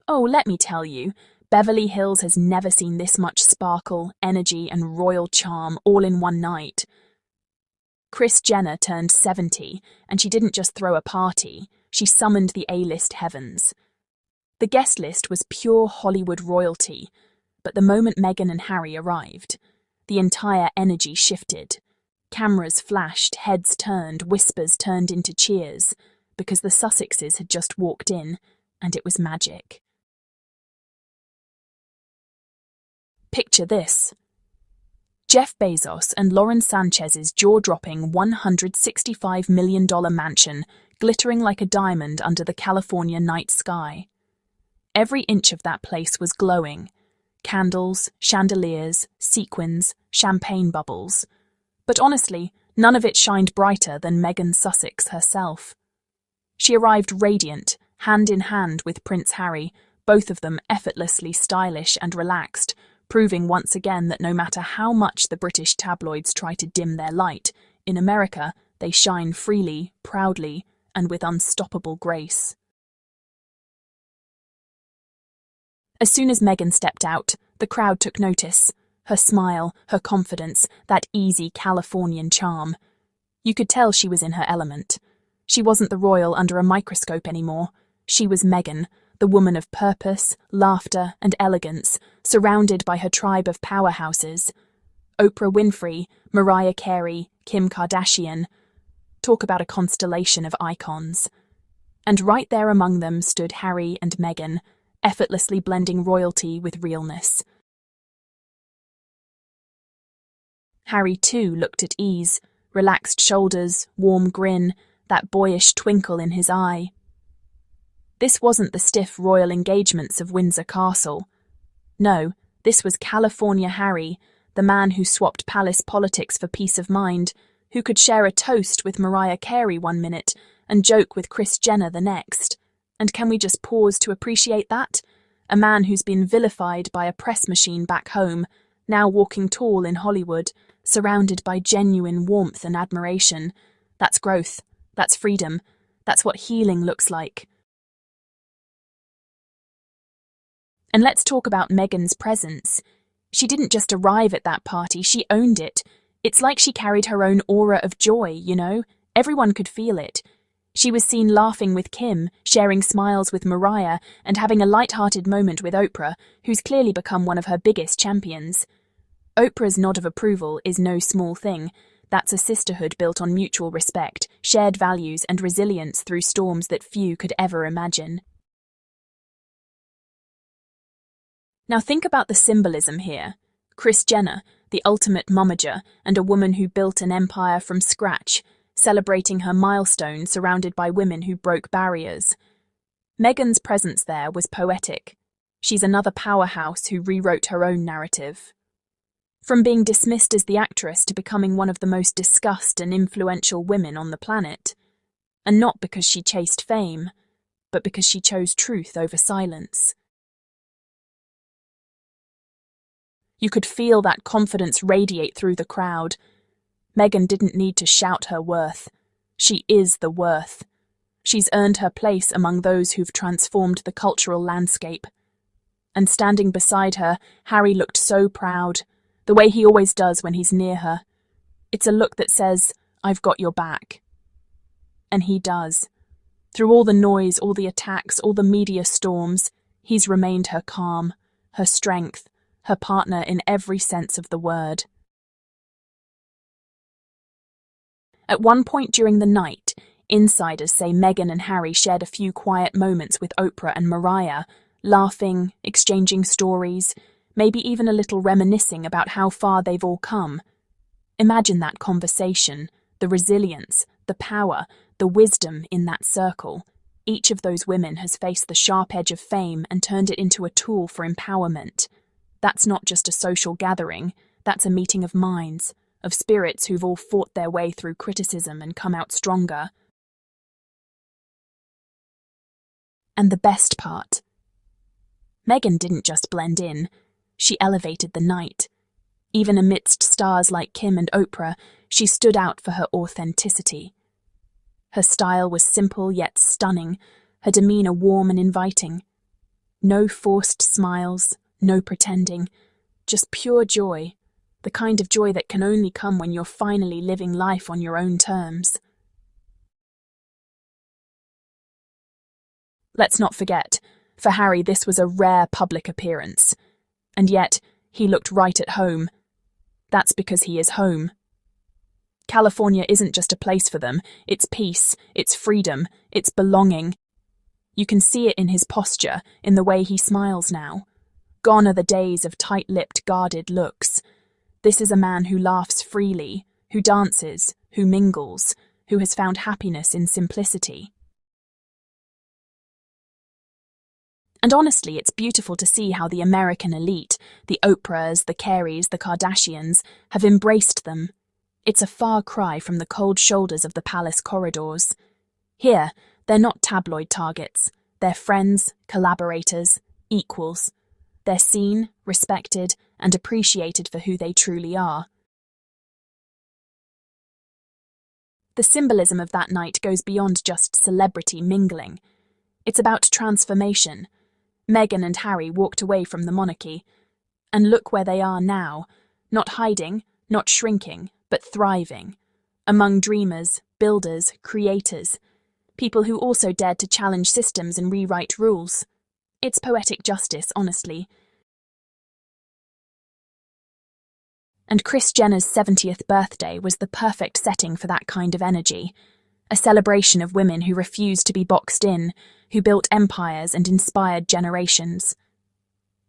Oh, let me tell you, Beverly Hills has never seen this much sparkle, energy, and royal charm all in one night. Kris Jenner turned 70, and she didn't just throw a party, she summoned the A-list heavens. The guest list was pure Hollywood royalty, but the moment Meghan and Harry arrived, the entire energy shifted. Cameras flashed, heads turned, whispers turned into cheers, because the Sussexes had just walked in, and it was magic. Picture this. Jeff Bezos and Lauren Sanchez's jaw-dropping $165 million mansion glittering like a diamond under the California night sky. Every inch of that place was glowing. Candles, chandeliers, sequins, champagne bubbles. But honestly, none of it shined brighter than Meghan Sussex herself. She arrived radiant, hand in hand with Prince Harry, both of them effortlessly stylish and relaxed, proving once again that no matter how much the British tabloids try to dim their light, in America they shine freely, proudly, and with unstoppable grace. As soon as Meghan stepped out, the crowd took notice. Her smile, her confidence, that easy Californian charm. You could tell she was in her element. She wasn't the royal under a microscope anymore. She was Meghan, the woman of purpose, laughter, and elegance, surrounded by her tribe of powerhouses. Oprah Winfrey, Mariah Carey, Kim Kardashian. Talk about a constellation of icons. And right there among them stood Harry and Meghan, effortlessly blending royalty with realness. Harry, too, looked at ease, relaxed shoulders, warm grin, that boyish twinkle in his eye. This wasn't the stiff royal engagements of Windsor Castle. No, this was California Harry, the man who swapped palace politics for peace of mind, who could share a toast with Mariah Carey one minute and joke with Kris Jenner the next. And can we just pause to appreciate that? A man who's been vilified by a press machine back home, now walking tall in Hollywood, surrounded by genuine warmth and admiration. That's growth. That's freedom. That's what healing looks like. And let's talk about Meghan's presence. She didn't just arrive at that party, she owned it. It's like she carried her own aura of joy, you know? Everyone could feel it. She was seen laughing with Kim, sharing smiles with Mariah, and having a light-hearted moment with Oprah, who's clearly become one of her biggest champions. Oprah's nod of approval is no small thing. That's a sisterhood built on mutual respect, shared values, and resilience through storms that few could ever imagine. Now think about the symbolism here. Kris Jenner, the ultimate momager, and a woman who built an empire from scratch, celebrating her milestone surrounded by women who broke barriers. Meghan's presence there was poetic. She's another powerhouse who rewrote her own narrative. From being dismissed as the actress to becoming one of the most discussed and influential women on the planet. And not because she chased fame, but because she chose truth over silence. You could feel that confidence radiate through the crowd. Meghan didn't need to shout her worth. She is the worth. She's earned her place among those who've transformed the cultural landscape. And standing beside her, Harry looked so proud, the way he always does when he's near her. It's a look that says, "I've got your back." And he does. Through all the noise, all the attacks, all the media storms, he's remained her calm, her strength, her partner in every sense of the word. At one point during the night, insiders say Meghan and Harry shared a few quiet moments with Oprah and Mariah, laughing, exchanging stories, maybe even a little reminiscing about how far they've all come. Imagine that conversation, the resilience, the power, the wisdom in that circle. Each of those women has faced the sharp edge of fame and turned it into a tool for empowerment. That's not just a social gathering, that's a meeting of minds, of spirits who've all fought their way through criticism and come out stronger. And the best part. Meghan didn't just blend in, she elevated the night. Even amidst stars like Kim and Oprah, she stood out for her authenticity. Her style was simple yet stunning, her demeanor warm and inviting. No forced smiles, no pretending, just pure joy, the kind of joy that can only come when you're finally living life on your own terms. Let's not forget, for Harry this was a rare public appearance. And yet, he looked right at home. That's because he is home. California isn't just a place for them, it's peace, it's freedom, it's belonging. You can see it in his posture, in the way he smiles now. Gone are the days of tight-lipped, guarded looks. This is a man who laughs freely, who dances, who mingles, who has found happiness in simplicity. And honestly, it's beautiful to see how the American elite, the Oprahs, the Careys, the Kardashians, have embraced them. It's a far cry from the cold shoulders of the palace corridors. Here, they're not tabloid targets. They're friends, collaborators, equals. They're seen, respected, and appreciated for who they truly are. The symbolism of that night goes beyond just celebrity mingling. It's about transformation. Meghan and Harry walked away from the monarchy. And look where they are now, not hiding, not shrinking, but thriving. Among dreamers, builders, creators, people who also dared to challenge systems and rewrite rules. It's poetic justice, honestly. And Kris Jenner's 70th birthday was the perfect setting for that kind of energy. A celebration of women who refused to be boxed in, who built empires and inspired generations.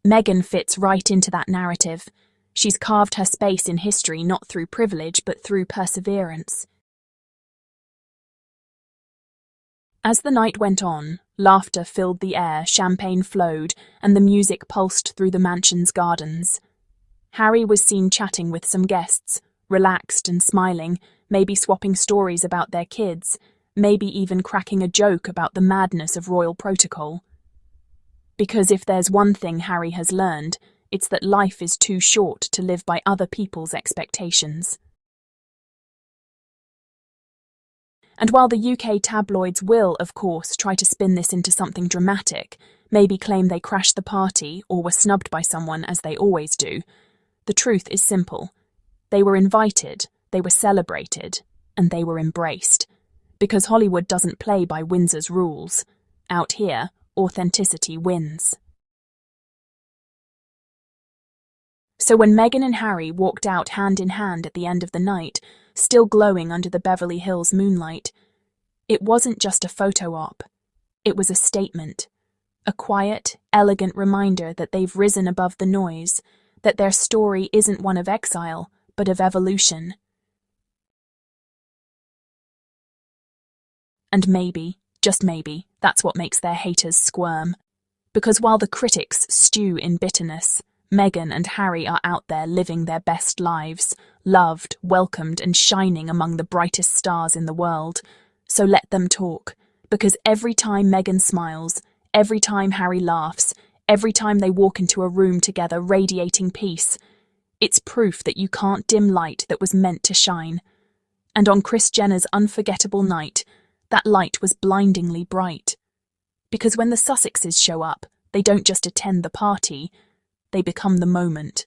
Meghan fits right into that narrative. She's carved her space in history not through privilege but through perseverance. As the night went on, laughter filled the air, champagne flowed, and the music pulsed through the mansion's gardens. Harry was seen chatting with some guests, relaxed and smiling, maybe swapping stories about their kids, maybe even cracking a joke about the madness of royal protocol. Because if there's one thing Harry has learned, it's that life is too short to live by other people's expectations. And while the UK tabloids will, of course, try to spin this into something dramatic, maybe claim they crashed the party or were snubbed by someone as they always do, the truth is simple. They were invited, they were celebrated, and they were embraced. Because Hollywood doesn't play by Windsor's rules. Out here, authenticity wins. So when Meghan and Harry walked out hand in hand at the end of the night, still glowing under the Beverly Hills moonlight, it wasn't just a photo op. It was a statement. A quiet, elegant reminder that they've risen above the noise, that their story isn't one of exile, but of evolution. And maybe, just maybe, that's what makes their haters squirm. Because while the critics stew in bitterness, Meghan and Harry are out there living their best lives, loved, welcomed, and shining among the brightest stars in the world. So let them talk, because every time Meghan smiles, every time Harry laughs, every time they walk into a room together radiating peace, it's proof that you can't dim light that was meant to shine. And on Kris Jenner's unforgettable night, that light was blindingly bright. Because when the Sussexes show up, they don't just attend the party, they become the moment.